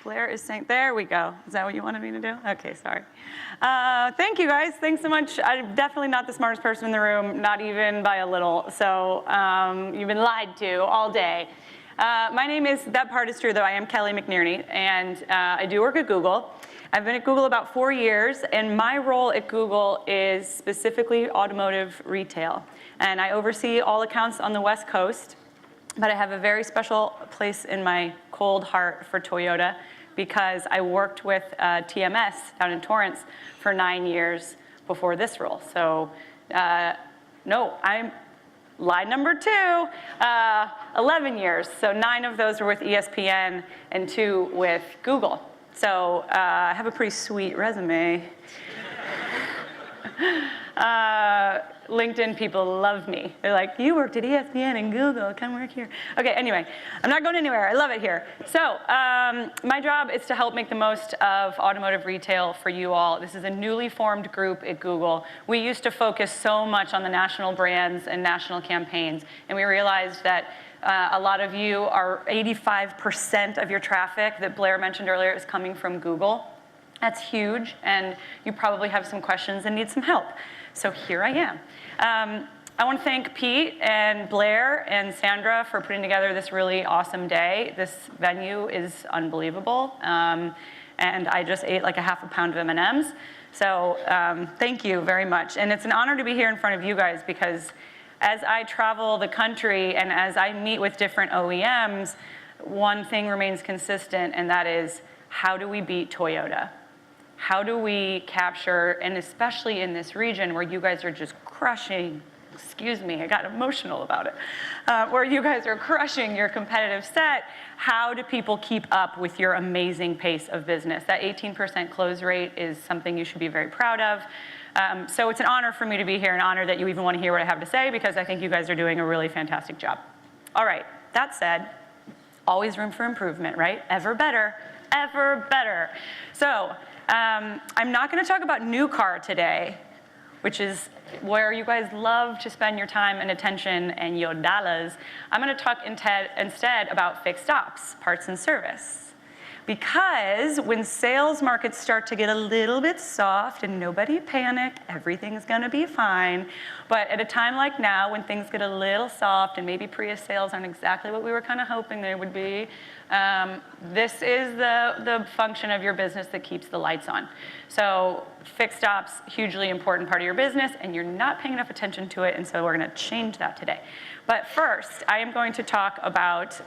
Blair is saying, there we go. Is that what you wanted me to do? Okay, sorry. Thank you guys, thanks so much. I'm definitely not the smartest person in the room, not even by a little. So you've been lied to all day. My name is, that part is true though, I am Kelly McNearney, and I do work at Google. I've been at Google about 4 years, and my role at Google is specifically automotive retail. And I oversee all accounts on the West Coast, but I have a very special place in my cold heart for Toyota because I worked with TMS down in Torrance for 9 years before this role. So no, I'm lie number 2, 11 years. So 9 of those were with ESPN and 2 with Google. So I have a pretty sweet resume. LinkedIn people love me. They're like, you worked at ESPN and Google, come work here. Okay, anyway, I'm not going anywhere. I love it here. So my job is to help make the most of automotive retail for you all. This is a newly formed group at Google. We used to focus so much on the national brands and national campaigns, and we realized that a lot of you are 85% of your traffic that Blair mentioned earlier is coming from Google. That's huge, and you probably have some questions and need some help. So here I am. I want to thank Pete and Blair and Sandra for putting together this really awesome day. This venue is unbelievable, and I just ate like a half a pound of M&Ms. So thank you very much. And it's an honor to be here in front of you guys because as I travel the country and as I meet with different OEMs, one thing remains consistent, and that is, how do we beat Toyota? How do we capture, and especially in this region where you guys are just crushing, excuse me, I got emotional about it, where you guys are crushing your competitive set, how do people keep up with your amazing pace of business? That 18% close rate is something you should be very proud of. So it's an honor for me to be here, an honor that you even want to hear what I have to say, because I think you guys are doing a really fantastic job. All right, that said, always room for improvement, right? Ever better, ever better. So I'm not going to talk about new car today, which is where you guys love to spend your time and attention and your dollars. I'm going to talk instead about fixed ops, parts and service. Because when sales markets start to get a little bit soft, and nobody panic, everything's going to be fine. But at a time like now, when things get a little soft and maybe Prius sales aren't exactly what we were kind of hoping they would be, this is the function of your business that keeps the lights on. So fixed ops, hugely important part of your business, and you're not paying enough attention to it, and so we're going to change that today. But first, I am going to talk about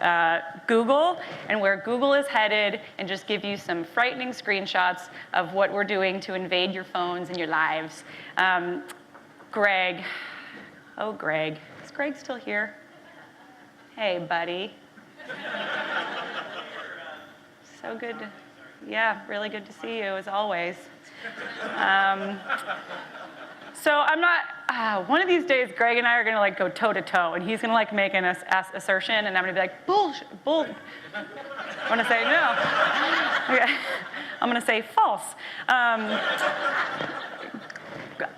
Google and where Google is headed, and just give you some frightening screenshots of what we're doing to invade your phones and your lives. Greg, oh Greg, is Greg still here? Hey buddy. So good to, yeah, really good to see you as always. So I'm not, one of these days, Greg and I are gonna like go toe to toe, and he's gonna like make an assertion, and I'm gonna be like, bullshit, I'm gonna say no. Okay. I'm gonna say false.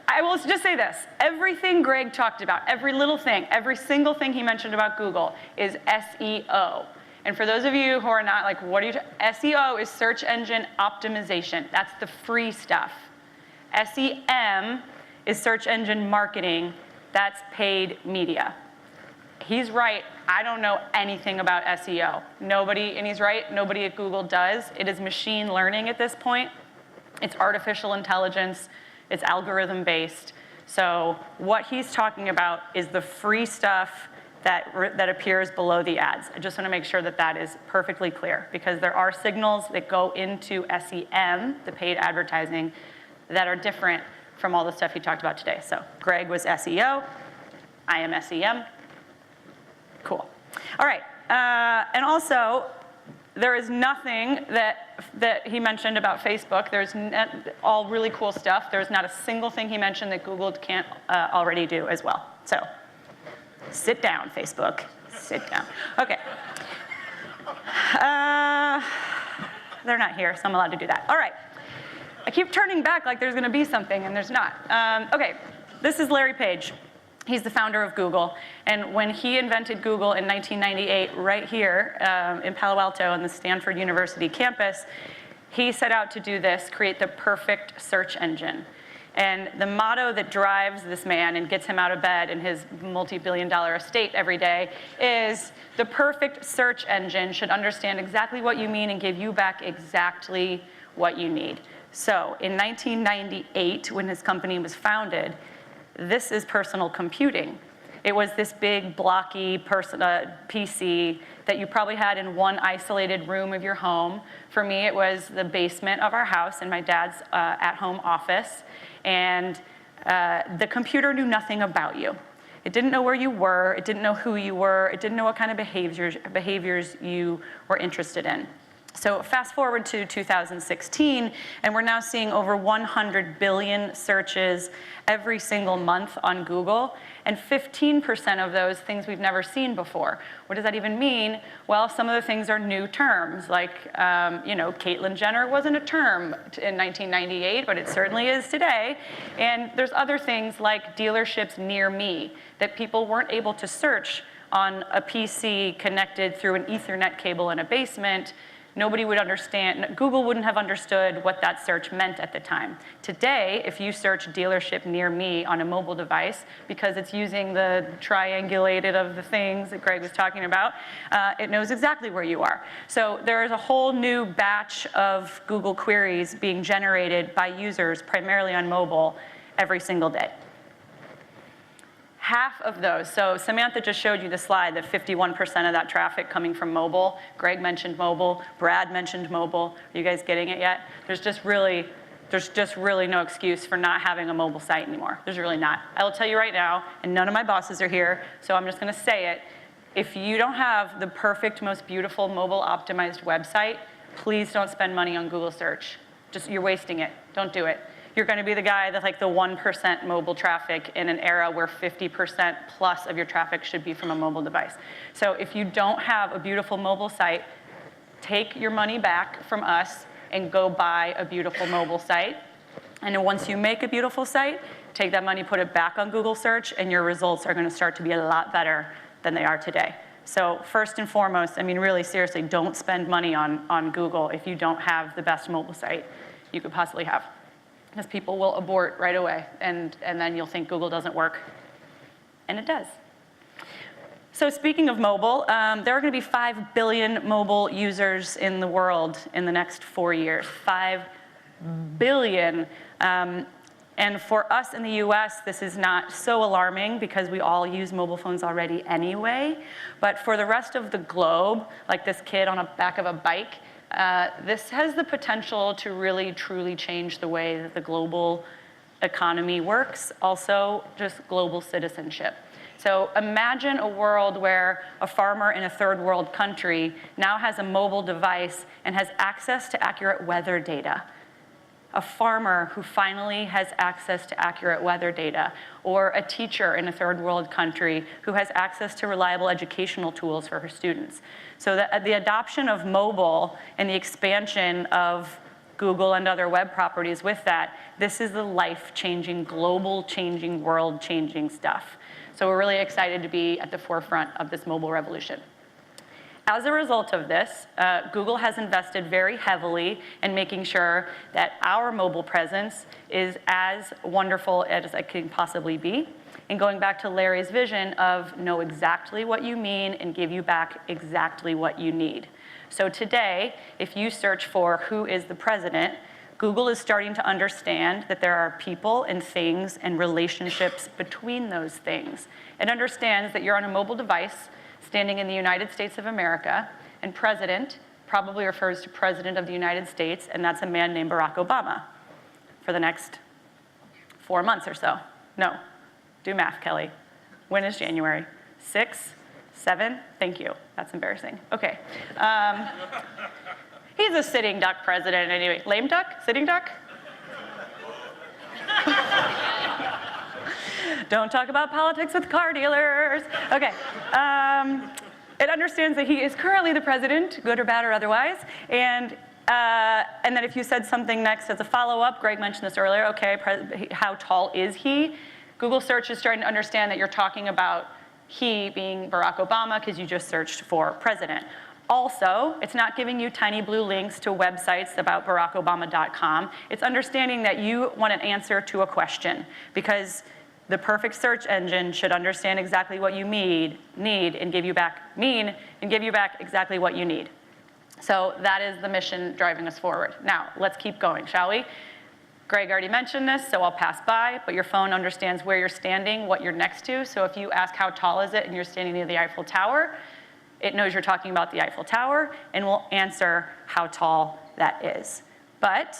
I will just say this, everything Greg talked about, every little thing, every single thing he mentioned about Google is SEO. And for those of you who are not like, what are you, SEO is search engine optimization. That's the free stuff. SEM is search engine marketing. That's paid media. He's right, I don't know anything about SEO. Nobody, and he's right, nobody at Google does. It is machine learning at this point. It's artificial intelligence. It's algorithm-based. So what he's talking about is the free stuff that appears below the ads. I just want to make sure that that is perfectly clear, because there are signals that go into SEM, the paid advertising, that are different from all the stuff he talked about today. So Greg was SEO, I am SEM. Cool. All right, and also, there is nothing that he mentioned about Facebook. There's all really cool stuff. There's not a single thing he mentioned that Google can't already do as well. So sit down, Facebook. Sit down. Okay. They're not here, so I'm allowed to do that. All right. I keep turning back like there's going to be something, and there's not. Okay. This is Larry Page. He's the founder of Google, and when he invented Google in 1998, right here in Palo Alto on the Stanford University campus, he set out to do this, create the perfect search engine. And the motto that drives this man and gets him out of bed in his multi-billion-dollar estate every day is, the perfect search engine should understand exactly what you mean and give you back exactly what you need. So in 1998, when his company was founded, this is personal computing. It was this big blocky PC that you probably had in one isolated room of your home. For me, it was the basement of our house in my dad's at-home office. And the computer knew nothing about you. It didn't know where you were. It didn't know who you were. It didn't know what kind of behaviors you were interested in. So fast forward to 2016, and we're now seeing over 100 billion searches every single month on Google, and 15% of those things we've never seen before. What does that even mean? Well, some of the things are new terms, like, Caitlyn Jenner wasn't a term in 1998, but it certainly is today. And there's other things like dealerships near me that people weren't able to search on a PC connected through an Ethernet cable in a basement. Nobody would understand, Google wouldn't have understood what that search meant at the time. Today, if you search dealership near me on a mobile device, because it's using the triangulated of the things that Greg was talking about, it knows exactly where you are. So there is a whole new batch of Google queries being generated by users, primarily on mobile, every single day. Half of those, so Samantha just showed you the slide that 51% of that traffic coming from mobile. Greg mentioned mobile, Brad mentioned mobile. Are you guys getting it yet? There's just really no excuse for not having a mobile site anymore. There's really not. I will tell you right now, and none of my bosses are here, so I'm just gonna say it. If you don't have the perfect, most beautiful mobile optimized website, please don't spend money on Google search. You're wasting it, don't do it. You're gonna be the guy that's like the 1% mobile traffic in an era where 50% plus of your traffic should be from a mobile device. So if you don't have a beautiful mobile site, take your money back from us and go buy a beautiful mobile site. And then once you make a beautiful site, take that money, put it back on Google search, and your results are gonna start to be a lot better than they are today. So first and foremost, I mean, really seriously, don't spend money on Google if you don't have the best mobile site you could possibly have. Because people will abort right away, and then you'll think Google doesn't work. And it does. So speaking of mobile, there are gonna be 5 billion mobile users in the world in the next 4 years. 5 billion. And for us in the US, this is not so alarming because we all use mobile phones already anyway. But for the rest of the globe, like this kid on the back of a bike, this has the potential to really, truly change the way that the global economy works, also just global citizenship. So imagine a world where a farmer in a third world country now has a mobile device and has access to accurate weather data. A farmer who finally has access to accurate weather data, or a teacher in a third world country who has access to reliable educational tools for her students. So the adoption of mobile and the expansion of Google and other web properties with that, this is the life-changing, global-changing, world-changing stuff. So we're really excited to be at the forefront of this mobile revolution. As a result of this, Google has invested very heavily in making sure that our mobile presence is as wonderful as it can possibly be. And going back to Larry's vision of know exactly what you mean and give you back exactly what you need. So today, if you search for who is the president, Google is starting to understand that there are people and things and relationships between those things. It understands that you're on a mobile device standing in the United States of America, and president probably refers to President of the United States, and that's a man named Barack Obama for the next 4 months or so. No, do math, Kelly. When is January? 6, 7? Thank you. That's embarrassing. Okay. He's a sitting duck president anyway. Lame duck? Sitting duck? Don't talk about politics with car dealers. Okay. It understands that he is currently the president, good or bad or otherwise, and then if you said something next as a follow-up, Greg mentioned this earlier, okay, how tall is he? Google search is starting to understand that you're talking about he being Barack Obama because you just searched for president. Also, it's not giving you tiny blue links to websites about barackobama.com. It's understanding that you want an answer to a question, because the perfect search engine should understand exactly what you need and give you back exactly what you need. So that is the mission driving us forward. Now, let's keep going, shall we? Greg already mentioned this, so I'll pass by, but your phone understands where you're standing, what you're next to. So if you ask how tall is it and you're standing near the Eiffel Tower, it knows you're talking about the Eiffel Tower and will answer how tall that is. But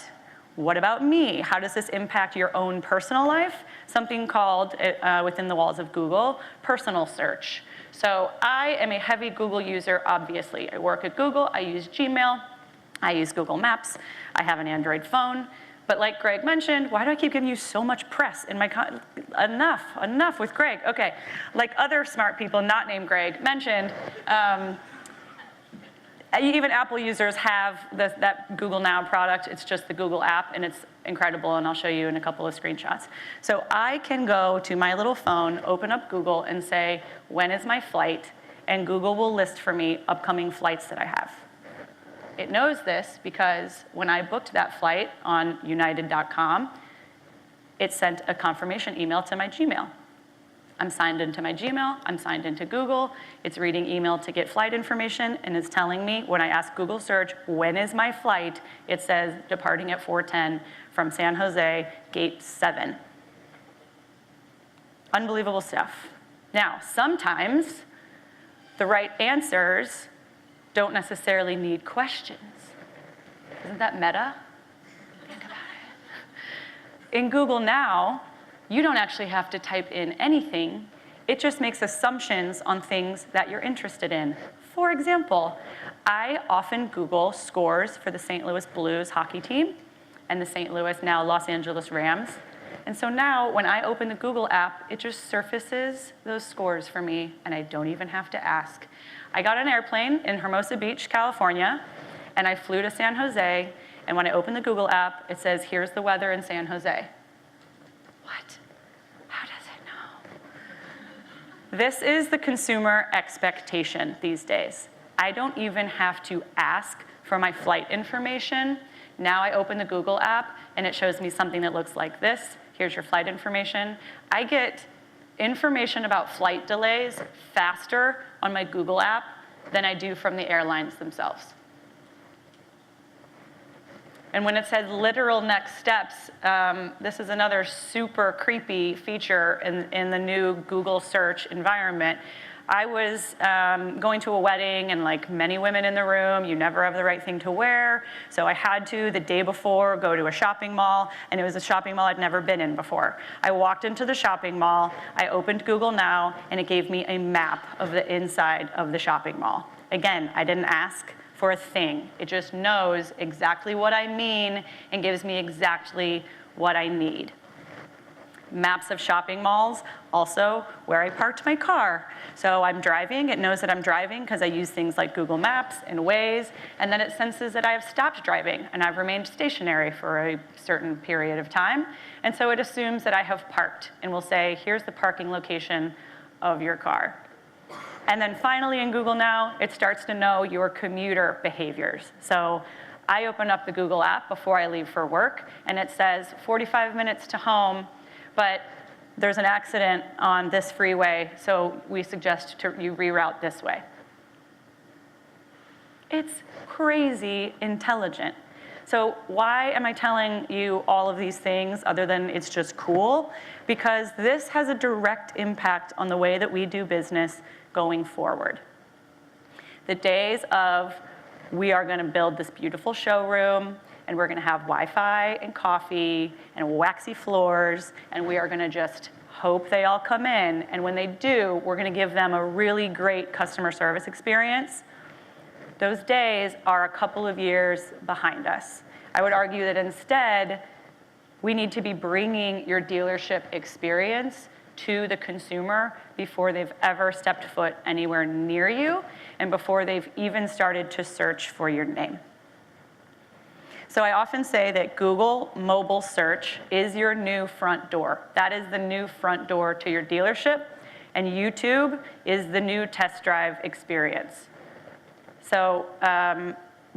what about me? How does this impact your own personal life? Something called, within the walls of Google, personal search. So I am a heavy Google user, obviously. I work at Google, I use Gmail, I use Google Maps, I have an Android phone. But like Greg mentioned, why do I keep giving you so much press in my, enough with Greg. Okay, like other smart people not named Greg mentioned, even Apple users have that Google Now product. It's just the Google app, and it's incredible, and I'll show you in a couple of screenshots. So I can go to my little phone, open up Google, and say, when is my flight? And Google will list for me upcoming flights that I have. It knows this because when I booked that flight on United.com, it sent a confirmation email to my Gmail. I'm signed into my Gmail, I'm signed into Google, it's reading email to get flight information, and it's telling me when I ask Google search, when is my flight, it says departing at 4:10 from San Jose, gate 7. Unbelievable stuff. Now, sometimes the right answers don't necessarily need questions. Isn't that meta? Think about it. In Google Now, you don't actually have to type in anything. It just makes assumptions on things that you're interested in. For example, I often Google scores for the St. Louis Blues hockey team and the St. Louis, now Los Angeles Rams. And so now when I open the Google app, it just surfaces those scores for me, and I don't even have to ask. I got an airplane in Hermosa Beach, California, and I flew to San Jose, and when I open the Google app, it says, here's the weather in San Jose. What? How does it know? This is the consumer expectation these days. I don't even have to ask for my flight information. Now I open the Google app, and it shows me something that looks like this. Here's your flight information. I get information about flight delays faster on my Google app than I do from the airlines themselves. And when it says literal next steps, this is another super creepy feature in the new Google search environment. I was going to a wedding, and like many women in the room, you never have the right thing to wear. So I had to, the day before, go to a shopping mall, and it was a shopping mall I'd never been in before. I walked into the shopping mall, I opened Google Now, and it gave me a map of the inside of the shopping mall. Again, I didn't ask for a thing. It just knows exactly what I mean and gives me exactly what I need. Maps of shopping malls, also where I parked my car. So I'm driving, it knows that I'm driving because I use things like Google Maps and Waze, and then it senses that I have stopped driving and I've remained stationary for a certain period of time. And so it assumes that I have parked and will say, here's the parking location of your car. And then finally in Google Now, it starts to know your commuter behaviors. So I open up the Google app before I leave for work, and it says 45 minutes to home, but there's an accident on this freeway, so we suggest you reroute this way. It's crazy intelligent. So why am I telling you all of these things other than it's just cool? Because this has a direct impact on the way that we do business going forward. The days of we are going to build this beautiful showroom, and we're going to have Wi-Fi and coffee and waxy floors, and we are going to just hope they all come in. And when they do, we're going to give them a really great customer service experience. Those days are a couple of years behind us. I would argue that instead, we need to be bringing your dealership experience to the consumer before they've ever stepped foot anywhere near you and before they've even started to search for your name. So I often say that Google mobile search is your new front door. That is the new front door to your dealership, and YouTube is the new test drive experience. So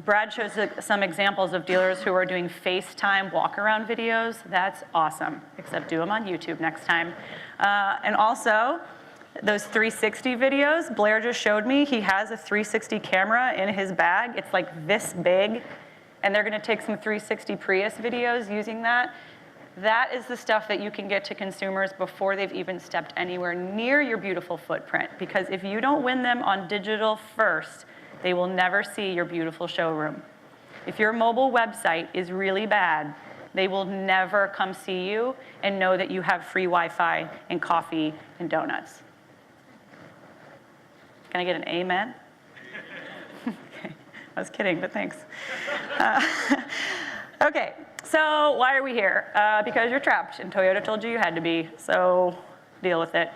Brad shows some examples of dealers who are doing FaceTime walk-around videos. That's awesome, except do them on YouTube next time. And also, those 360 videos, Blair just showed me, he has a 360 camera in his bag. It's like this big, and they're gonna take some 360 Prius videos using that. That is the stuff that you can get to consumers before they've even stepped anywhere near your beautiful footprint. Because if you don't win them on digital first, they will never see your beautiful showroom. If your mobile website is really bad, they will never come see you and know that you have free Wi-Fi and coffee and donuts. Can I get an amen? Okay. I was kidding, but thanks. Okay, so why are we here? Because you're trapped, and Toyota told you you had to be, so deal with it.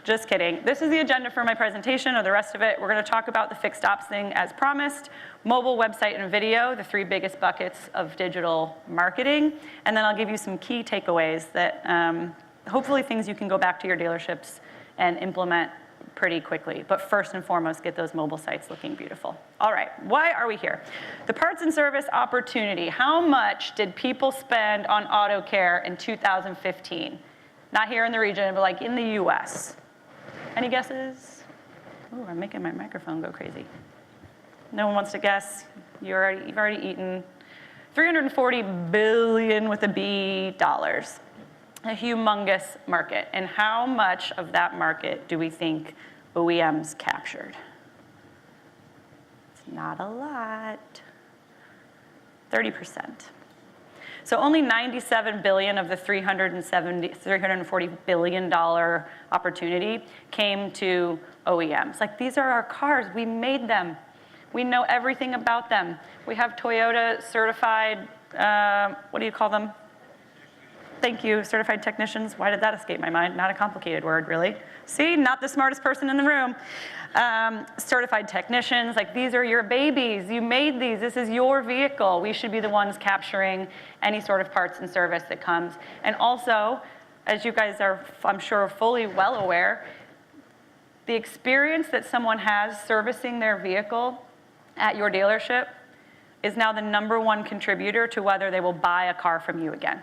Just kidding. This is the agenda for my presentation, or the rest of it. We're gonna talk about the fixed ops thing as promised, mobile, website, and video, the 3 biggest buckets of digital marketing, and then I'll give you some key takeaways that hopefully things you can go back to your dealerships and implement pretty quickly. But first and foremost, get those mobile sites looking beautiful. All right, why are we here? The parts and service opportunity. How much did people spend on auto care in 2015? Not here in the region, but like in the US. Any guesses? Ooh, I'm making my microphone go crazy. No one wants to guess. You've already eaten. $340 billion with a B dollars. A humongous market. And how much of that market do we think OEMs captured? It's not a lot. 30%. So only $97 billion of the $340 billion opportunity came to OEMs. Like, these are our cars. We made them. We know everything about them. We have Toyota certified, what do you call them? Thank you, certified technicians. Why did that escape my mind? Not a complicated word, really. See, not the smartest person in the room. Certified technicians, like, these are your babies. You made these. This is your vehicle. We should be the ones capturing any sort of parts and service that comes. And also, as you guys are, I'm sure, fully well aware, the experience that someone has servicing their vehicle at your dealership is now the #1 contributor to whether they will buy a car from you again.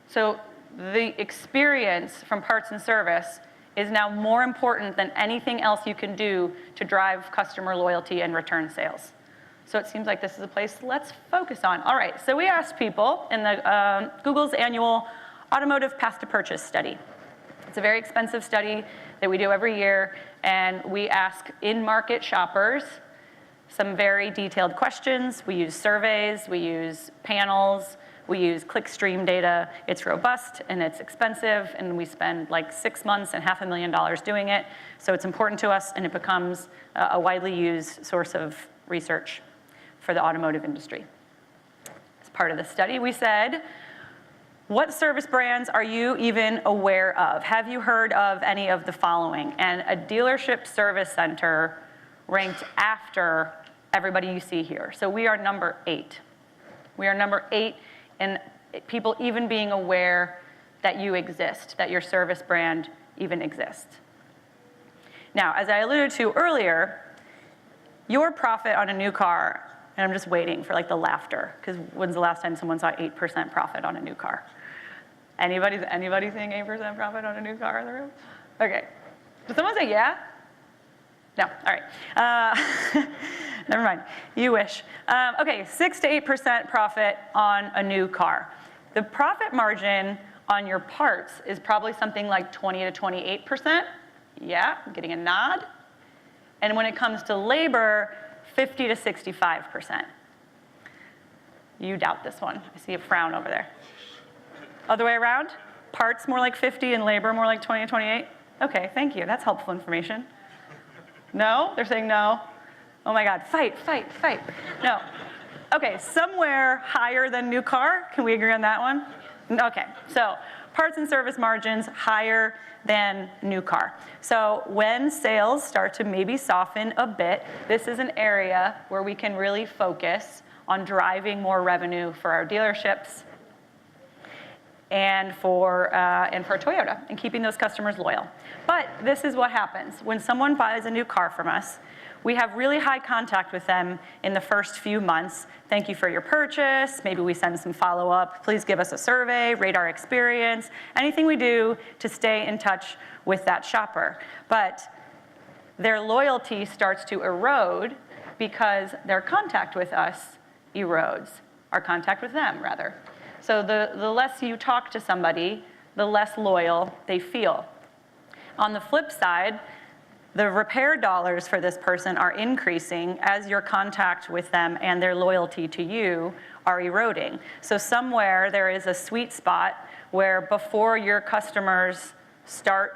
So the experience from parts and service is now more important than anything else you can do to drive customer loyalty and return sales. So it seems like this is a place let's focus on. All right, so we asked people in the Google's annual Automotive Path to Purchase study. It's a very expensive study that we do every year, and we ask in-market shoppers some very detailed questions. We use surveys, we use panels, we use clickstream data. It's robust and it's expensive, and we spend like 6 months and $500,000 doing it. So it's important to us, and it becomes a widely used source of research for the automotive industry. As part of the study, we said, what service brands are you even aware of? Have you heard of any of the following? And a dealership service center ranked after everybody you see here. So we are number 8. We are number 8 in people even being aware that you exist, that your service brand even exists. Now, as I alluded to earlier, your profit on a new car, and I'm just waiting for like the laughter, because when's the last time someone saw 8% profit on a new car? Anybody saying 8% profit on a new car in the room? Okay. Did someone say yeah? No, all right. Never mind, you wish. Okay, 6 to 8% profit on a new car. The profit margin on your parts is probably something like 20 to 28%. Yeah, I'm getting a nod. And when it comes to labor, 50 to 65%. You doubt this one. I see a frown over there. Other way around? Parts more like 50 and labor more like 20 to 28? Okay, thank you. That's helpful information. No? They're saying no? Oh my God, fight. No. Okay, somewhere higher than new car. Can we agree on that one? Okay, so Parts and service margins higher than new car. So when sales start to maybe soften a bit, this is an area where we can really focus on driving more revenue for our dealerships and for Toyota, and keeping those customers loyal. But this is what happens. When someone buys a new car from us, we have really high contact with them in the first few months. Thank you for your purchase. Maybe we send some follow-up. Please give us a survey, rate our experience, anything we do to stay in touch with that shopper. But their loyalty starts to erode because their contact with us erodes, our contact with them, rather. So the less you talk to somebody, the less loyal they feel. On the flip side, the repair dollars for this person are increasing as your contact with them and their loyalty to you are eroding. So somewhere there is a sweet spot where before your customers start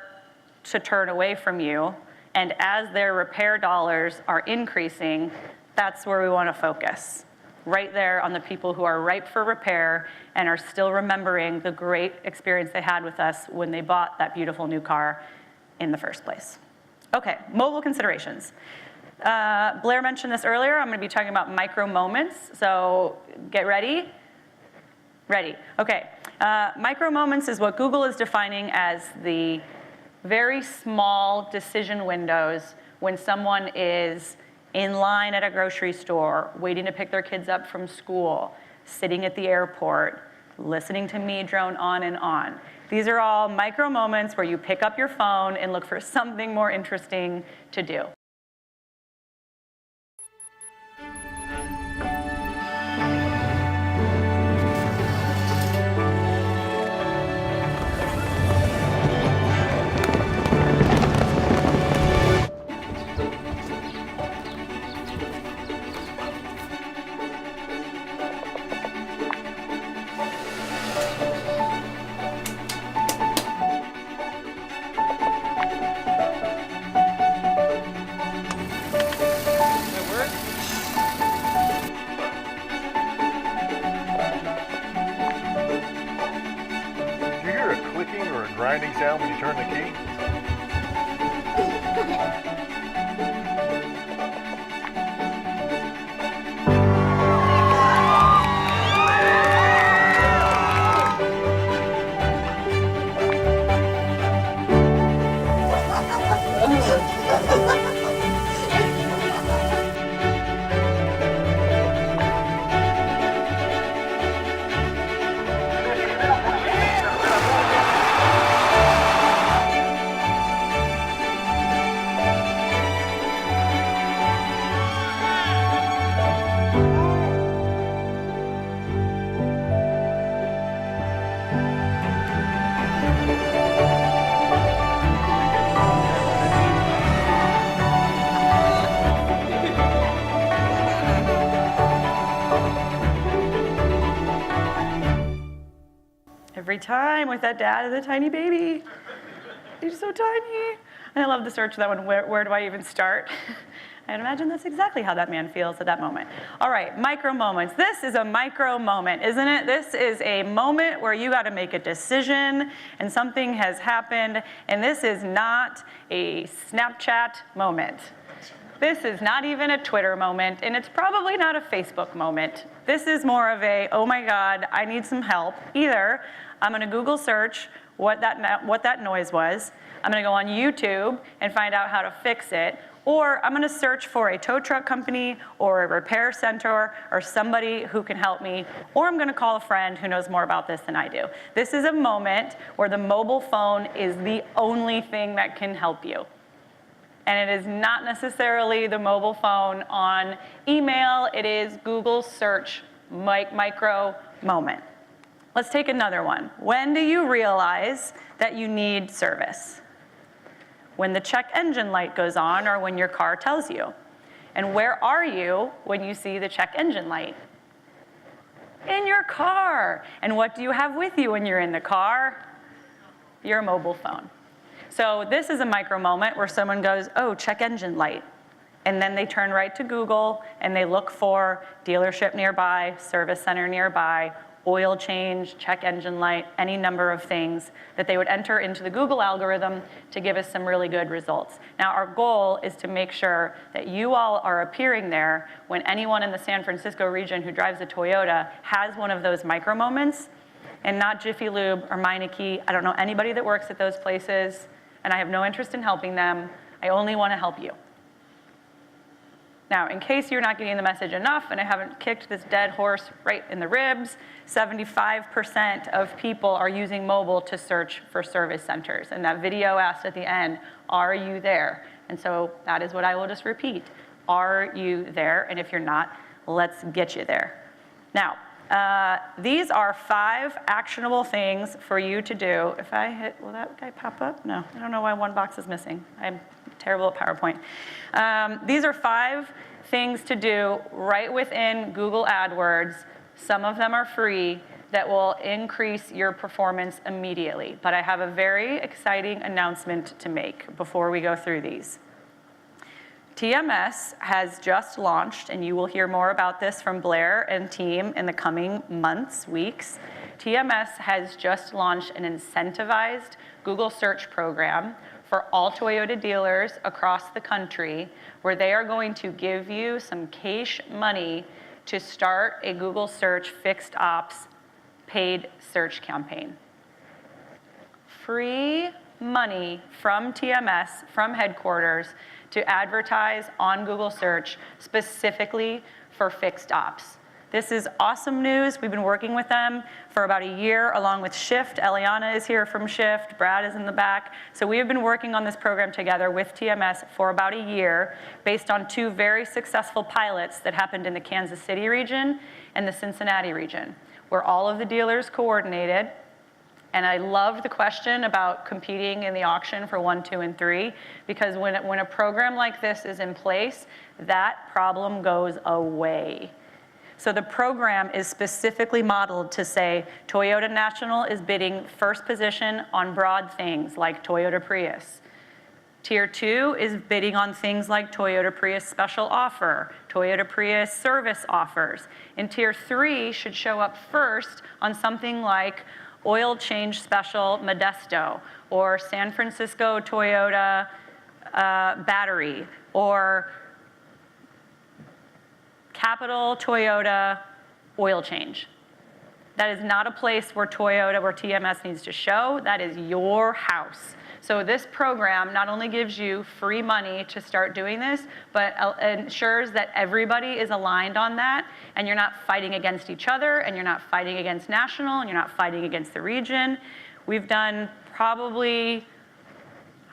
to turn away from you, and as their repair dollars are increasing, that's where we want to focus. Right there on the people who are ripe for repair and are still remembering the great experience they had with us when they bought that beautiful new car in the first place. Okay, mobile considerations. Blair mentioned this earlier. I'm going to be talking about micro moments, so get ready. Ready. Okay. Micro moments is what Google is defining as the very small decision windows when someone is in line at a grocery store, waiting to pick their kids up from school, sitting at the airport, listening to me drone on and on. These are all micro moments where you pick up your phone and look for something more interesting to do. Grinding sound when you turn the key? Every time with that dad and the tiny baby. He's so tiny. And I love the search for that one, where do I even start? I imagine that's exactly how that man feels at that moment. All right, micro moments. This is a micro moment, isn't it? This is a moment where you got to make a decision and something has happened, and this is not a Snapchat moment. This is not even a Twitter moment, and it's probably not a Facebook moment. This is more of a, oh my God, I need some help. Either I'm going to Google search what that noise was, I'm going to go on YouTube and find out how to fix it, or I'm going to search for a tow truck company or a repair center or somebody who can help me, or I'm going to call a friend who knows more about this than I do. This is a moment where the mobile phone is the only thing that can help you. And it is not necessarily the mobile phone on email, it is Google search micro moment. Let's take another one. When do you realize that you need service? When the check engine light goes on or when your car tells you. And where are you when you see the check engine light? In your car. And what do you have with you when you're in the car? Your mobile phone. So this is a micro moment where someone goes, oh, check engine light. And then they turn right to Google and they look for dealership nearby, service center nearby, oil change, check engine light, any number of things that they would enter into the Google algorithm to give us some really good results. Now, our goal is to make sure that you all are appearing there when anyone in the San Francisco region who drives a Toyota has one of those micro moments, and not Jiffy Lube or Meineke. I don't know anybody that works at those places, and I have no interest in helping them. I only want to help you. Now, in case you're not getting the message enough, and I haven't kicked this dead horse right in the ribs, 75% of people are using mobile to search for service centers. And that video asked at the end, are you there? And so that is what I will just repeat. Are you there? And if you're not, let's get you there. Now, these are 5 actionable things for you to do. If I hit, will that guy pop up? No, I don't know why one box is missing. I'm terrible at PowerPoint. These are 5 things to do right within Google AdWords. Some of them are free that will increase your performance immediately. But I have a very exciting announcement to make before we go through these. TMS has just launched, and you will hear more about this from Blair and team in the coming months, weeks. TMS has just launched an incentivized Google search program for all Toyota dealers across the country, where they are going to give you some cash money to start a Google search fixed ops paid search campaign. Free money from TMS, from headquarters, to advertise on Google search specifically for fixed ops. This is awesome news. We've been working with them for about a year along with Shift. Eliana is here from Shift. Brad is in the back. So we have been working on this program together with TMS for about a year based on 2 very successful pilots that happened in the Kansas City region and the Cincinnati region, where all of the dealers coordinated. And I love the question about competing in the auction for 1, 2, and 3, because when a program like this is in place, that problem goes away. So the program is specifically modeled to say Toyota National is bidding first position on broad things like Toyota Prius. Tier 2 is bidding on things like Toyota Prius special offer, Toyota Prius service offers. And Tier 3 should show up first on something like oil change special Modesto, or San Francisco Toyota battery, or Capital Toyota oil change. That is not a place where TMS needs to show. That is your house. So this program not only gives you free money to start doing this, but ensures that everybody is aligned on that, and you're not fighting against each other, and you're not fighting against national, and you're not fighting against the region. We've done probably,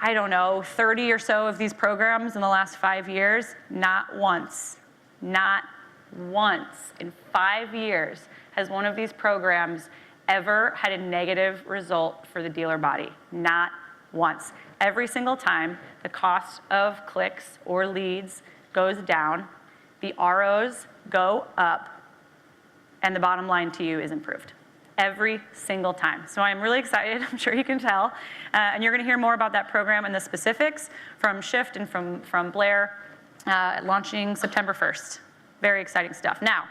I don't know, 30 or so of these programs in the last 5 years. Not once in 5 years has one of these programs ever had a negative result for the dealer body. Not once. Every single time, the cost of clicks or leads goes down, the ROs go up, and the bottom line to you is improved. Every single time. So I'm really excited, I'm sure you can tell. And you're gonna hear more about that program and the specifics from Shift and from Blair, launching September 1st. Very exciting stuff. Now,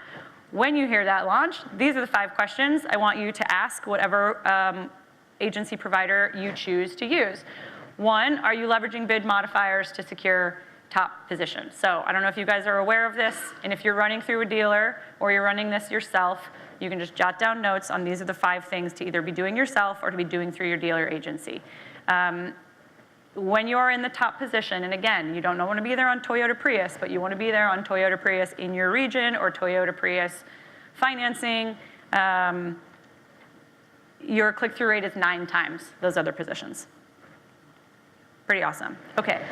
when you hear that launch, these are the 5 questions I want you to ask whatever agency provider you choose to use. 1, are you leveraging bid modifiers to secure top positions? So I don't know if you guys are aware of this, and if you're running through a dealer or you're running this yourself, you can just jot down notes on these are the 5 things to either be doing yourself or to be doing through your dealer agency. When you are in the top position, and again, you don't want to be there on Toyota Prius, but you want to be there on Toyota Prius in your region or Toyota Prius financing, your click-through rate is 9 times those other positions. Pretty awesome. Okay,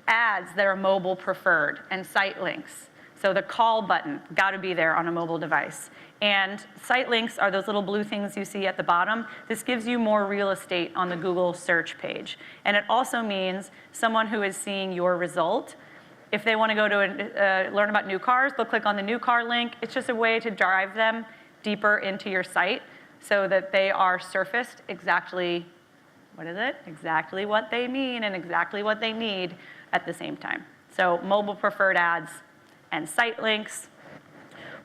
ads that are mobile preferred and site links. So the call button, got to be there on a mobile device. And site links are those little blue things you see at the bottom. This gives you more real estate on the Google search page. And it also means someone who is seeing your result, if they want to go to learn about new cars, they'll click on the new car link. It's just a way to drive them deeper into your site so that they are surfaced exactly, exactly what they mean and exactly what they need at the same time. So mobile preferred ads and site links.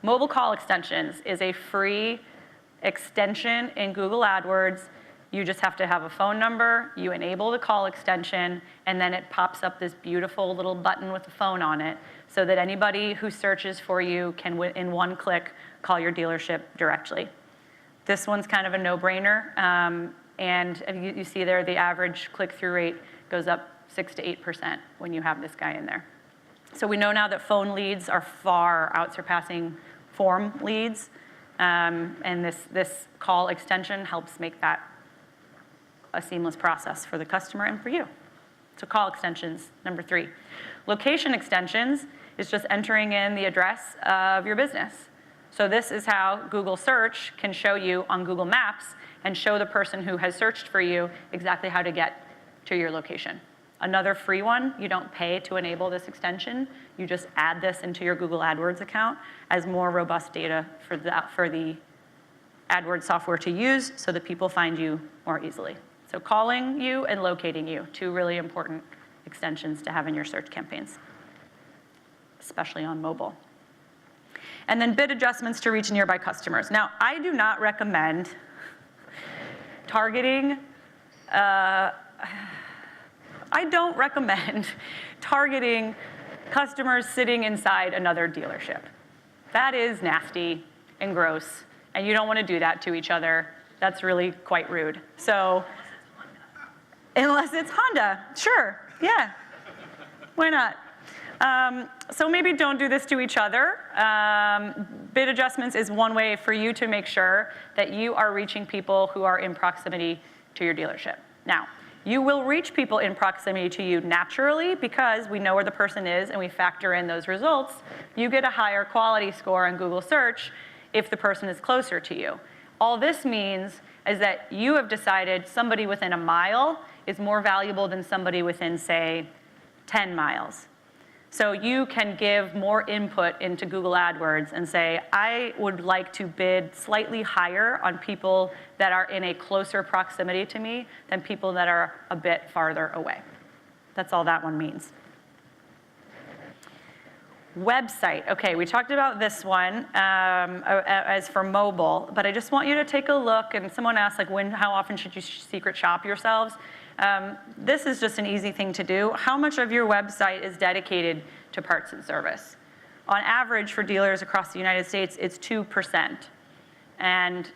Mobile call extensions is a free extension in Google AdWords. You just have to have a phone number, you enable the call extension, and then it pops up this beautiful little button with a phone on it so that anybody who searches for you can, in one click, call your dealership directly. This one's kind of a no-brainer, and you see there the average click-through rate goes up 6 to 8% when you have this guy in there. So we know now that phone leads are far outsurpassing form leads, and this call extension helps make that a seamless process for the customer and for you. So call extensions, number 3. Location extensions is just entering in the address of your business. So this is how Google Search can show you on Google Maps and show the person who has searched for you exactly how to get to your location. Another free one, you don't pay to enable this extension. You just add this into your Google AdWords account as more robust data for the AdWords software to use so that people find you more easily. So calling you and locating you, 2 really important extensions to have in your search campaigns, especially on mobile. And then bid adjustments to reach nearby customers. Now, I do not recommend targeting, I don't recommend targeting customers sitting inside another dealership. That is nasty and gross, and you don't want to do that to each other. That's really quite rude. So, unless it's Honda, sure, yeah, why not? So maybe don't do this to each other. Bid adjustments is one way for you to make sure that you are reaching people who are in proximity to your dealership. Now, you will reach people in proximity to you naturally because we know where the person is and we factor in those results. You get a higher quality score on Google Search if the person is closer to you. All this means is that you have decided somebody within a mile is more valuable than somebody within, say, 10 miles. So you can give more input into Google AdWords and say, I would like to bid slightly higher on people that are in a closer proximity to me than people that are a bit farther away. That's all that one means. Website. Okay, we talked about this one as for mobile, but I just want you to take a look, and someone asked, like, how often should you secret shop yourselves? This is just an easy thing to do. How much of your website is dedicated to parts and service? On average, for dealers across the United States, it's 2%. And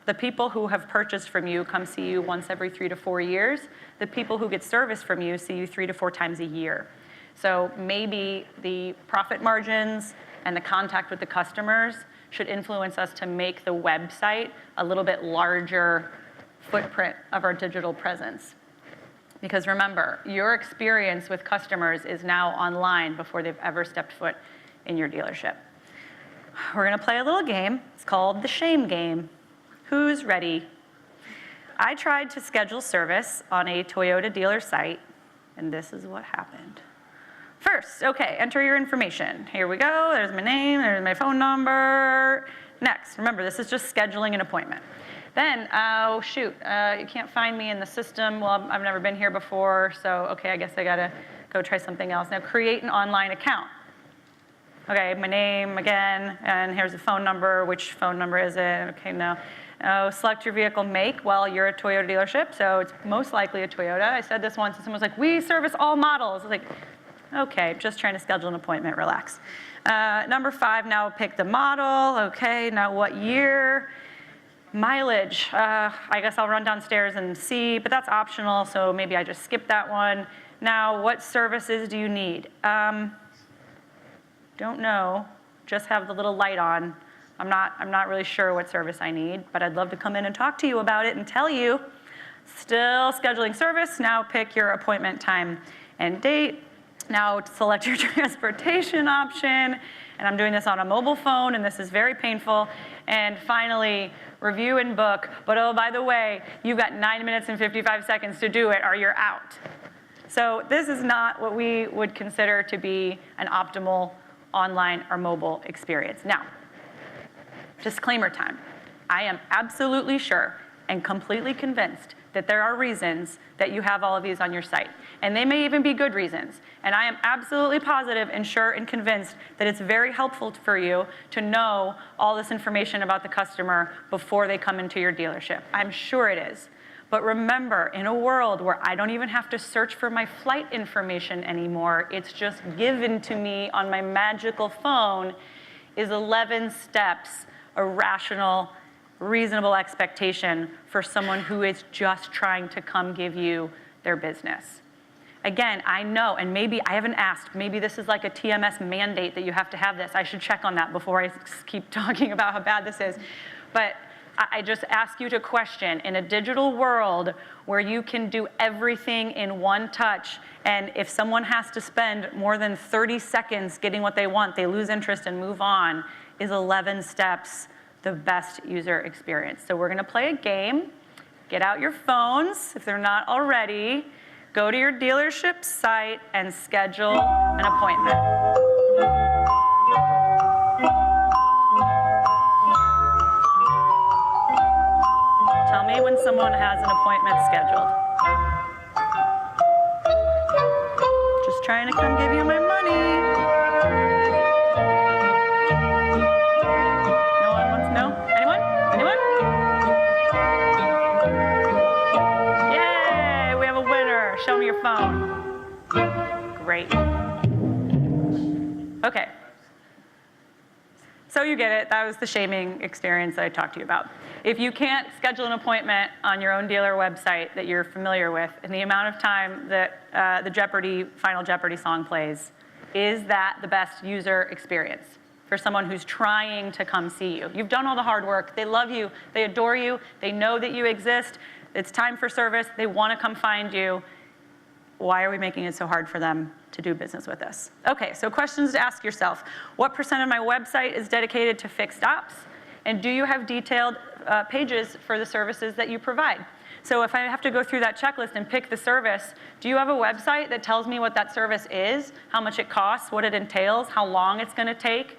the people who have purchased from you come see you once every 3 to 4 years. The people who get service from you see you 3 to 4 times a year. So maybe the profit margins and the contact with the customers should influence us to make the website a little bit larger footprint of our digital presence. Because remember, your experience with customers is now online before they've ever stepped foot in your dealership. We're gonna play a little game. It's called the shame game. Who's ready? I tried to schedule service on a Toyota dealer site, and this is what happened. First, okay, enter your information. Here we go, there's my name, there's my phone number. Next, remember, this is just scheduling an appointment. Then, oh shoot, you can't find me in the system. Well, I've never been here before, so okay, I guess I gotta go try something else. Now create an online account. Okay, my name again, and here's the phone number. Which phone number is it? Okay, no. Oh, select your vehicle make. Well, you're a Toyota dealership, so it's most likely a Toyota. I said this once, and someone was like, we service all models. I was like, okay, just trying to schedule an appointment, relax. Number 5, now pick the model. Okay, now what year? Mileage, I guess I'll run downstairs and see, but that's optional, so maybe I just skip that one. Now, what services do you need? Don't know, just have the little light on. I'm not really sure what service I need, but I'd love to come in and talk to you about it and tell you. Still scheduling service, now pick your appointment time and date. Now select your transportation option, and I'm doing this on a mobile phone, and this is very painful. And finally, review and book, but oh, by the way, you've got 9 minutes and 55 seconds to do it or you're out. So this is not what we would consider to be an optimal online or mobile experience. Now, disclaimer time. I am absolutely sure and completely convinced that there are reasons that you have all of these on your site. And they may even be good reasons. And I am absolutely positive and sure and convinced that it's very helpful for you to know all this information about the customer before they come into your dealership. I'm sure it is. But remember, in a world where I don't even have to search for my flight information anymore, it's just given to me on my magical phone, is 11 steps a rational, reasonable expectation for someone who is just trying to come give you their business. Again, I know, and maybe I haven't asked, maybe this is like a TMS mandate that you have to have this. I should check on that before I keep talking about how bad this is. But I just ask you to question, in a digital world where you can do everything in one touch, and if someone has to spend more than 30 seconds getting what they want, they lose interest and move on, is 11 steps the best user experience. So we're gonna play a game. Get out your phones if they're not already. Go to your dealership site and schedule an appointment. Tell me when someone has an appointment scheduled. Just trying to come give you my money. No? Anyone? Anyone? Yay, we have a winner. Show me your phone. Great. Okay. So you get it. That was the shaming experience that I talked to you about. If you can't schedule an appointment on your own dealer website that you're familiar with, and the amount of time that the Final Jeopardy song plays, is that the best user experience for someone who's trying to come see you? You've done all the hard work. They love you. They adore you. They know that you exist. It's time for service. They want to come find you. Why are we making it so hard for them to do business with us? Okay, so questions to ask yourself. What % of my website is dedicated to fixed ops? And do you have detailed pages for the services that you provide? So if I have to go through that checklist and pick the service, do you have a website that tells me what that service is, how much it costs, what it entails, how long it's going to take?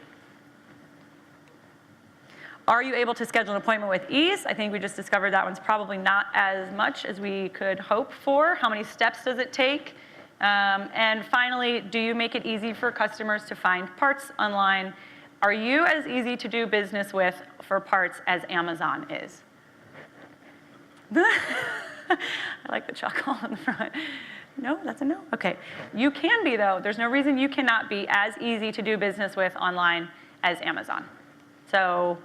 Are you able to schedule an appointment with ease? I think we just discovered that one's probably not as much as we could hope for. How many steps does it take? And finally, do you make it easy for customers to find parts online? Are you as easy to do business with for parts as Amazon is? I like the chuckle in the front. No, that's a no? Okay. You can be, though. There's no reason you cannot be as easy to do business with online as Amazon. So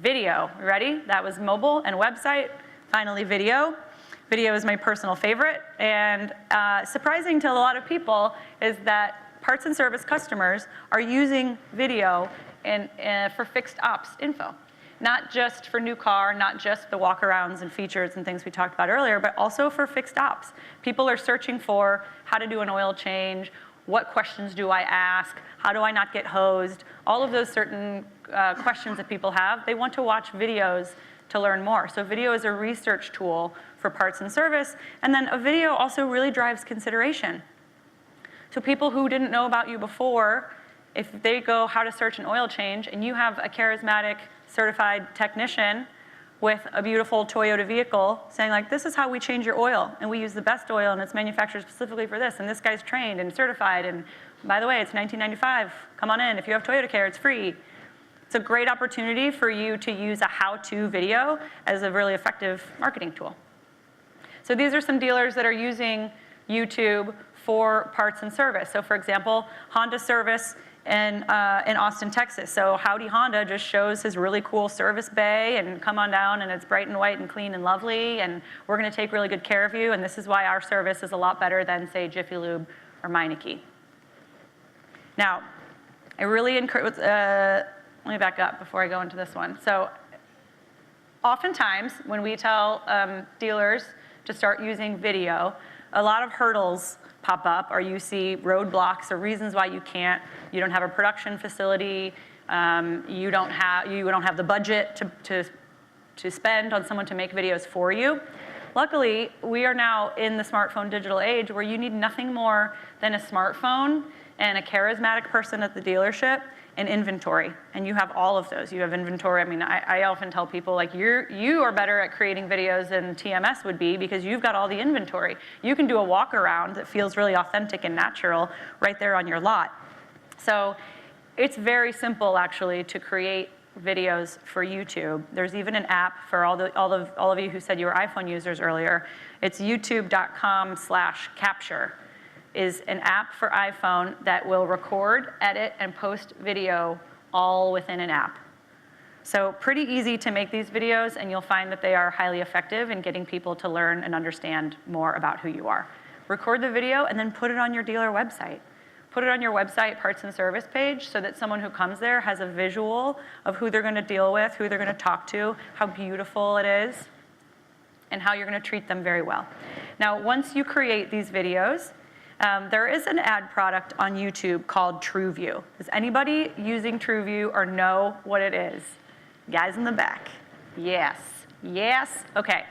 video, ready? That was mobile and website. Finally, video. Video is my personal favorite. And surprising to a lot of people is that parts and service customers are using video for fixed ops info. Not just for new car, not just the walkarounds and features and things we talked about earlier, but also for fixed ops. People are searching for how to do an oil change, what questions do I ask, how do I not get hosed, all of those certain questions that people have. They want to watch videos to learn more. So video is a research tool for parts and service, and then a video also really drives consideration. So people who didn't know about you before, if they go how to search an oil change and you have a charismatic certified technician with a beautiful Toyota vehicle saying like, this is how we change your oil, and we use the best oil and it's manufactured specifically for this, and this guy's trained and certified, and by the way, it's $19.95, come on in, if you have Toyota Care, it's free. It's a great opportunity for you to use a how-to video as a really effective marketing tool. So these are some dealers that are using YouTube for parts and service. So for example, Honda Service in Austin, Texas. So Howdy Honda just shows his really cool service bay, and come on down and it's bright and white and clean and lovely, and we're gonna take really good care of you, and this is why our service is a lot better than, say, Jiffy Lube or Meineke. Now, I really encourage, let me back up before I go into this one. So oftentimes when we tell dealers to start using video, a lot of hurdles pop up, or you see roadblocks or reasons why you can't. You don't have a production facility. You don't have the budget to spend on someone to make videos for you. Luckily, we are now in the smartphone digital age where you need nothing more than a smartphone and a charismatic person at the dealership, and inventory. And you have all of those. You have inventory. I mean, I often tell people, like, you are better at creating videos than TMS would be because you've got all the inventory. You can do a walk around that feels really authentic and natural right there on your lot. So it's very simple, actually, to create videos for YouTube. There's even an app for all of you who said you were iPhone users earlier. It's youtube.com/capture. Is an app for iPhone that will record, edit, and post video all within an app. So pretty easy to make these videos, and you'll find that they are highly effective in getting people to learn and understand more about who you are. Record the video and then put it on your dealer website. Put it on your website parts and service page so that someone who comes there has a visual of who they're gonna deal with, who they're gonna talk to, how beautiful it is, and how you're gonna treat them very well. Now, once you create these videos, there is an ad product on YouTube called TrueView. Is anybody using TrueView or know what it is? Guys in the back. Yes. Yes? Okay.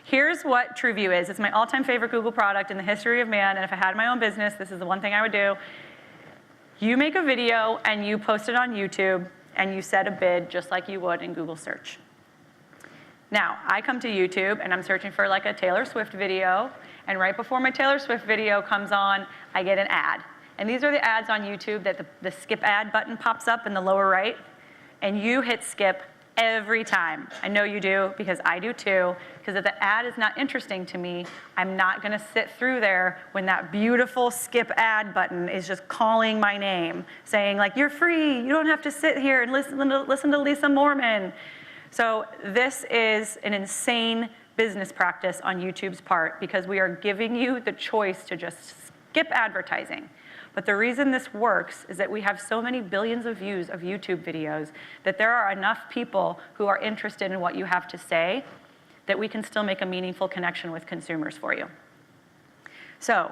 Here's what TrueView is. It's my all-time favorite Google product in the history of man, and if I had my own business, this is the one thing I would do. You make a video and you post it on YouTube and you set a bid just like you would in Google search. Now, I come to YouTube and I'm searching for like a Taylor Swift video, and right before my Taylor Swift video comes on, I get an ad. And these are the ads on YouTube that the skip ad button pops up in the lower right, and you hit skip every time. I know you do because I do too, because if the ad is not interesting to me, I'm not gonna sit through there when that beautiful skip ad button is just calling my name, saying like, you're free, you don't have to sit here and listen to Lisa Mormon. So this is an insane business practice on YouTube's part because we are giving you the choice to just skip advertising. But the reason this works is that we have so many billions of views of YouTube videos that there are enough people who are interested in what you have to say that we can still make a meaningful connection with consumers for you. So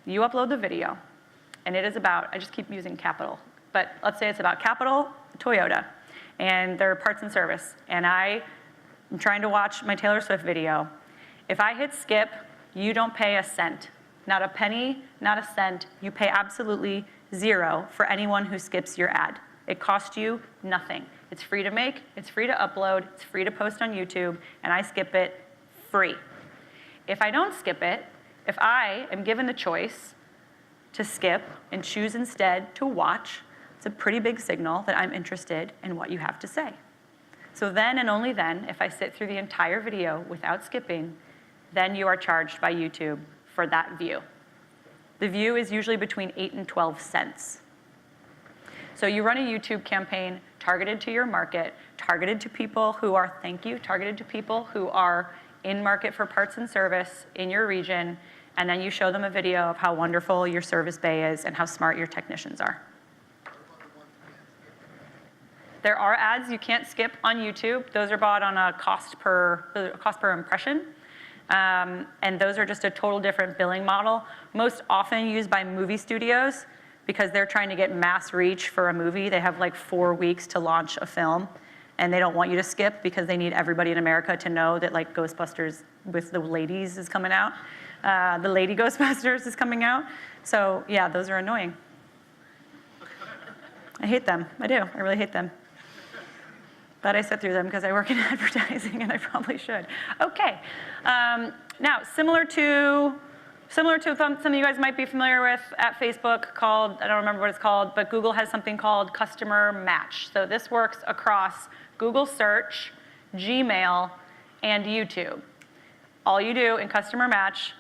you upload the video, and it is about, I just keep using capital, but let's say it's about Capital Toyota and their parts and service, and I'm trying to watch my Taylor Swift video. If I hit skip, you don't pay a cent. Not a penny, not a cent. You pay absolutely zero for anyone who skips your ad. It costs you nothing. It's free to make, it's free to upload, it's free to post on YouTube, and I skip it free. If I don't skip it, if I am given the choice to skip and choose instead to watch, it's a pretty big signal that I'm interested in what you have to say. So then and only then, if I sit through the entire video without skipping, then you are charged by YouTube for that view. The view is usually between 8 and 12 cents. So you run a YouTube campaign targeted to your market, targeted to people who are, targeted to people who are in market for parts and service in your region, and then you show them a video of how wonderful your service bay is and how smart your technicians are. There are ads you can't skip on YouTube. Those are bought on a cost per impression. And those are just a total different billing model, most often used by movie studios because they're trying to get mass reach for a movie. They have like 4 weeks to launch a film, and they don't want you to skip because they need everybody in America to know that like Ghostbusters with the ladies is coming out. The Lady Ghostbusters is coming out. So yeah, those are annoying. I hate them, I do, I really hate them. But I sit through them because I work in advertising and I probably should. Okay, now similar to something you guys might be familiar with at Facebook called, I don't remember what it's called, but Google has something called Customer Match. So this works across Google Search, Gmail, and YouTube. All you do in Customer Match,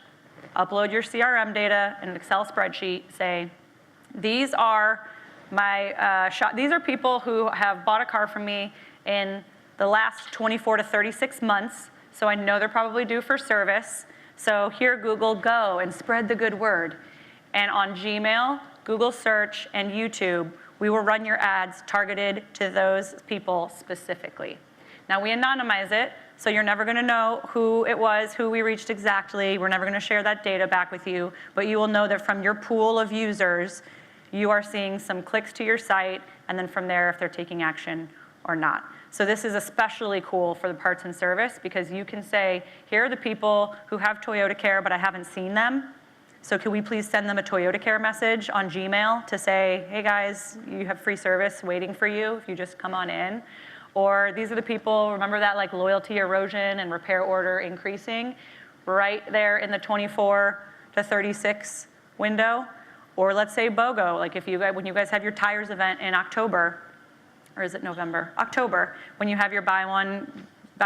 upload your CRM data in an Excel spreadsheet, say, these are these are people who have bought a car from me in the last 24 to 36 months, so I know they're probably due for service. So here, Google, go and spread the good word. And on Gmail, Google Search, and YouTube, we will run your ads targeted to those people specifically. Now, we anonymize it, so you're never gonna know who it was, who we reached exactly. We're never gonna share that data back with you, but you will know that from your pool of users, you are seeing some clicks to your site, and then from there, if they're taking action or not. So this is especially cool for the parts and service because you can say, here are the people who have Toyota Care, but I haven't seen them. So can we please send them a Toyota Care message on Gmail to say, hey guys, you have free service waiting for you if you just come on in? Or these are the people, remember that like loyalty erosion and repair order increasing right there in the 24 to 36 window? Or let's say BOGO, like if you guys, when you guys have your tires event in October, or is it November? October, when you have your buy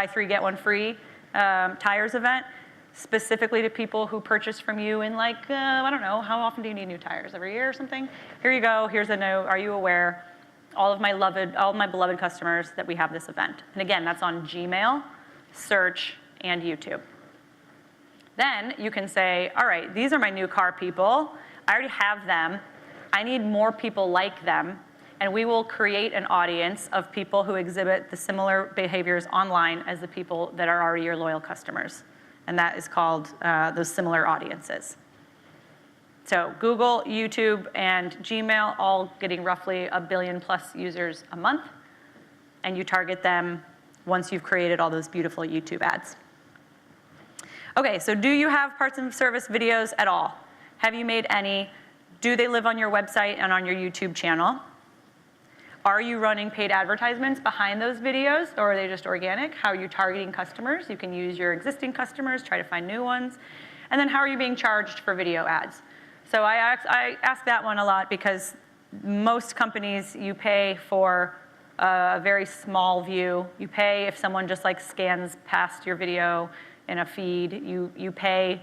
three, get one free tires event, specifically to people who purchase from you in like, I don't know, how often do you need new tires? Every year or something? Here you go, here's a note, are you aware, all of my beloved customers, that we have this event. And again, that's on Gmail, search, and YouTube. Then you can say, all right, these are my new car people, I already have them, I need more people like them, and we will create an audience of people who exhibit the similar behaviors online as the people that are already your loyal customers. And that is called those similar audiences. So Google, YouTube, and Gmail all getting roughly 1 billion plus users a month. And you target them once you've created all those beautiful YouTube ads. Okay, so do you have parts and service videos at all? Have you made any? Do they live on your website and on your YouTube channel? Are you running paid advertisements behind those videos, or are they just organic? How are you targeting customers? You can use your existing customers, try to find new ones. And then how are you being charged for video ads? So I ask that one a lot because most companies, you pay for a very small view. You pay if someone just like scans past your video in a feed. You pay,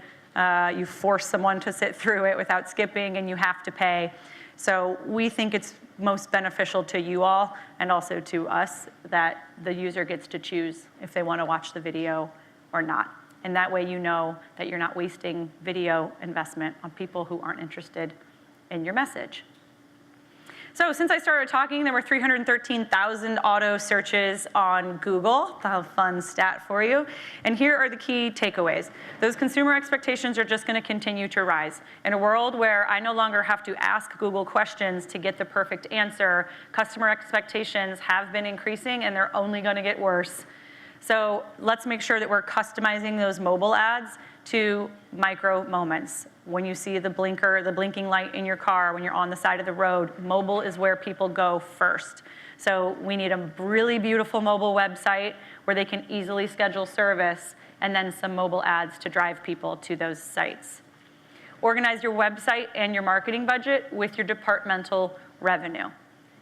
you force someone to sit through it without skipping, and you have to pay. So we think it's most beneficial to you all and also to us that the user gets to choose if they want to watch the video or not. And that way you know that you're not wasting video investment on people who aren't interested in your message. So since I started talking, there were 313,000 auto searches on Google. That's a fun stat for you. And here are the key takeaways. Those consumer expectations are just going to continue to rise. In a world where I no longer have to ask Google questions to get the perfect answer, customer expectations have been increasing, and they're only going to get worse. So let's make sure that we're customizing those mobile ads to micro moments. When you see the blinker, the blinking light in your car, when you're on the side of the road, mobile is where people go first. So we need a really beautiful mobile website where they can easily schedule service, and then some mobile ads to drive people to those sites. Organize your website and your marketing budget with your departmental revenue.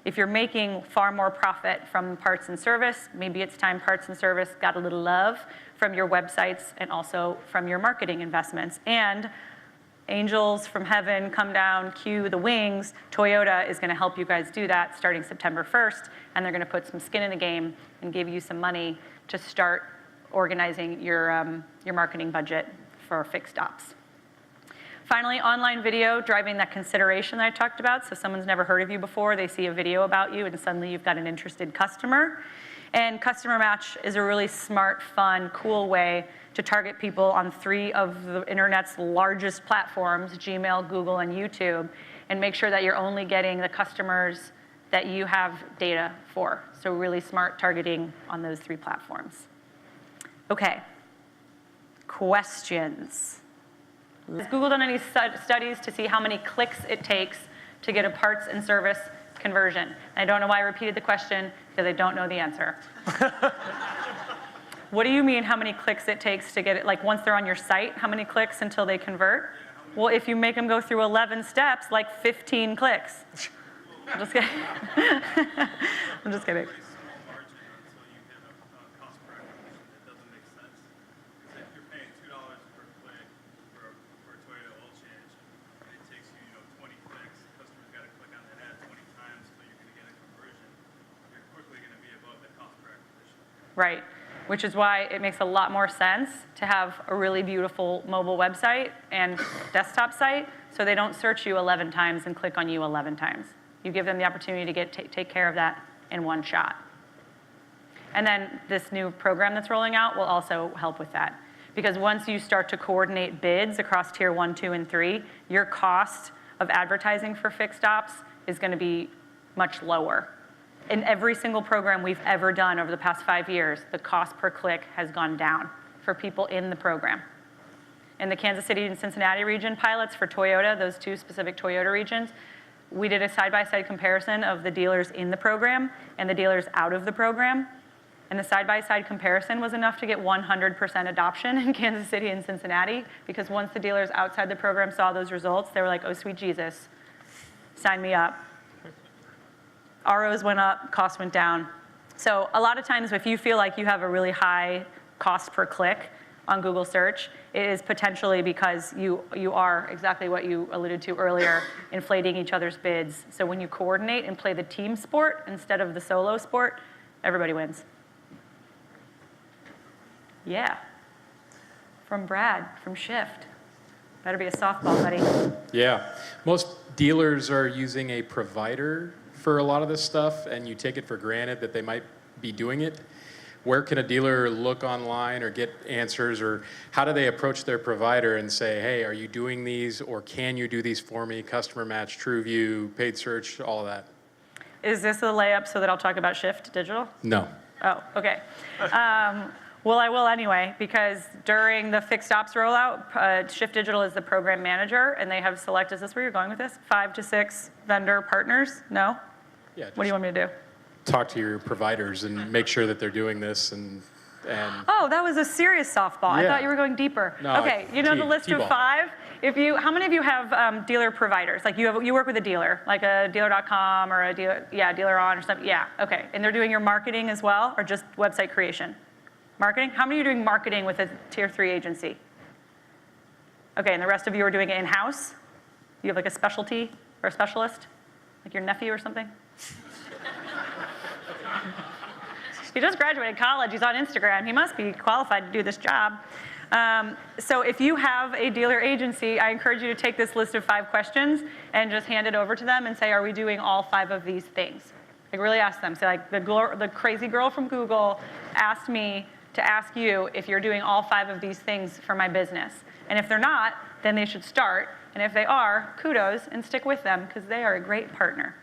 If you're making far more profit from parts and service, maybe it's time parts and service got a little love from your websites and also from your marketing investments. And angels from heaven come down, cue the wings. Toyota is going to help you guys do that starting September 1st, and they're going to put some skin in the game and give you some money to start organizing your marketing budget for fixed ops. Finally, online video, driving that consideration that I talked about. So someone's never heard of you before, they see a video about you, and suddenly you've got an interested customer. And Customer Match is a really smart, fun, cool way to target people on 3 of the internet's largest platforms, Gmail, Google, and YouTube, and make sure that you're only getting the customers that you have data for. So really smart targeting on those 3 platforms. Okay, questions? Has Google done any studies to see how many clicks it takes to get a parts and service conversion? And I don't know why I repeated the question, because I don't know the answer. What do you mean how many clicks it takes to get it? Like once they're on your site, how many clicks until they convert? Well, if you make them go through 11 steps, like 15 clicks. I'm just kidding. I'm just kidding. Right, which is why it makes a lot more sense to have a really beautiful mobile website and desktop site so they don't search you 11 times and click on you 11 times. You give them the opportunity to take care of that in one shot. And then this new program that's rolling out will also help with that. Because once you start to coordinate bids across tier 1, 2, and 3, your cost of advertising for fixed ops is going to be much lower. In every single program we've ever done over the past 5 years, the cost per click has gone down for people in the program. In the Kansas City and Cincinnati region pilots for Toyota, those two specific Toyota regions, we did a side-by-side comparison of the dealers in the program and the dealers out of the program. And the side-by-side comparison was enough to get 100% adoption in Kansas City and Cincinnati, because once the dealers outside the program saw those results, they were like, oh, sweet Jesus, sign me up. ROs went up, costs went down. So a lot of times if you feel like you have a really high cost per click on Google search, it is potentially because you are exactly what you alluded to earlier, inflating each other's bids. So when you coordinate and play the team sport instead of the solo sport, everybody wins. Yeah. From Brad, from Shift. Better be a softball, buddy. Yeah. Most dealers are using a provider for a lot of this stuff, and you take it for granted that they might be doing it. Where can a dealer look online or get answers, or how do they approach their provider and say, hey, are you doing these, or can you do these for me? Customer Match, TrueView, paid search, all of that. Is this a layup so that I'll talk about Shift Digital? No. Oh, okay. Well, I will anyway, because during the fixed ops rollout, Shift Digital is the program manager, and they have selected, is this where you're going with this? 5 to 6 vendor partners? No? Yeah. What do you want me to do? Talk to your providers and make sure that they're doing this and Oh, that was a serious softball. I Yeah. thought you were going deeper. No, okay, you know the list of T-ball. 5? How many of you have dealer providers? Like you work with a dealer, like a dealer.com or a dealer, Dealer On or something? Yeah, okay. And they're doing your marketing as well, or just website creation? Marketing? How many are doing marketing with a tier 3 agency? Okay, and the rest of you are doing it in-house? You have like a specialty or a specialist? Like your nephew or something? He just graduated college. He's on Instagram. He must be qualified to do this job. So if you have a dealer agency, I encourage you to take this list of 5 questions and just hand it over to them and say, are we doing all 5 of these things? Like really ask them. Say like, the crazy girl from Google asked me to ask you if you're doing all 5 of these things for my business. And if they're not, then they should start. And if they are, kudos and stick with them because they are a great partner.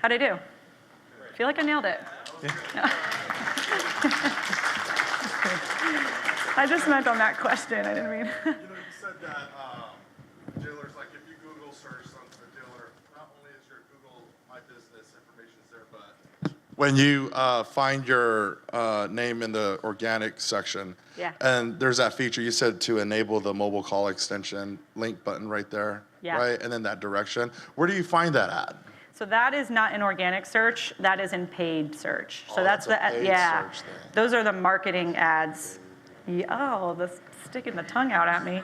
How'd I do? I feel like I nailed it. Yeah. I just meant on that question. I didn't mean. You said that dealers, like if you Google search something for dealer, not only is your Google My Business information there, but when you find your name in the organic section, Yeah. and there's that feature you said to enable the mobile call extension link button right there, Yeah. right, and then that direction. Where do you find that at? So that is not in organic search. That is in paid search. So Oh, that's that's a the paid yeah. search thing. Those are the marketing ads. Oh, the sticking the tongue out at me.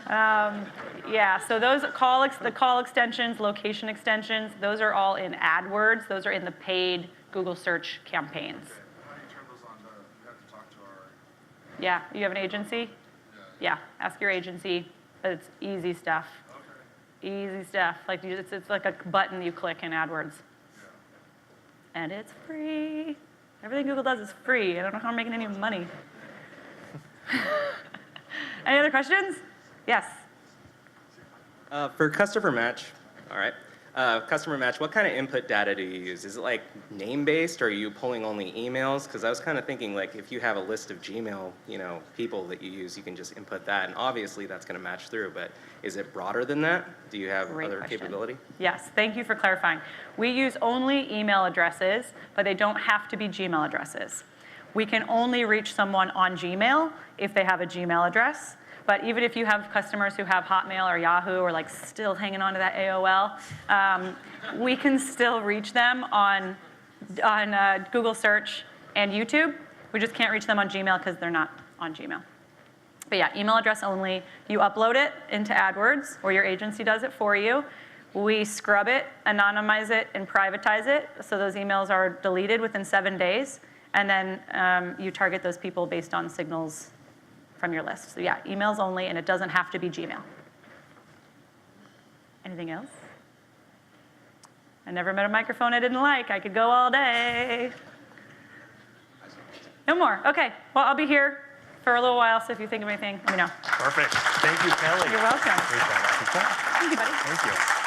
Yeah. So those the call extensions, location extensions. Those are all in AdWords. Those are in the paid Google search campaigns. How do you turn those on? You have to talk to our. Yeah. You have an agency? Yeah. Ask your agency. It's easy stuff. Easy stuff. Like it's like a button you click in AdWords. And it's free. Everything Google does is free. I don't know how I'm making any money. Any other questions? Yes. For customer match, all right. Customer match, what kind of input data do you use? Is it like name-based, or are you pulling only emails? Because I was kind of thinking, like, if you have a list of Gmail, people that you use, you can just input that, and obviously that's going to match through. But is it broader than that? Do you have Great other question. capability? Yes, thank you for clarifying. We use only email addresses, but they don't have to be Gmail addresses. We can only reach someone on Gmail if they have a Gmail address. But even if you have customers who have Hotmail or Yahoo or like still hanging on to that AOL, we can still reach them on Google search and YouTube. We just can't reach them on Gmail because they're not on Gmail. But yeah, email address only. You upload it into AdWords, or your agency does it for you. We scrub it, anonymize it, and privatize it, so those emails are deleted within 7 days. And then you target those people based on signals from your list. So yeah, emails only, and it doesn't have to be Gmail. Anything else? I never met a microphone I didn't like. I could go all day. No more. Okay. Well, I'll be here for a little while, so if you think of anything, let me know. Perfect. Thank you, Kelly. You're welcome. Appreciate that. Thank you, buddy. Thank you.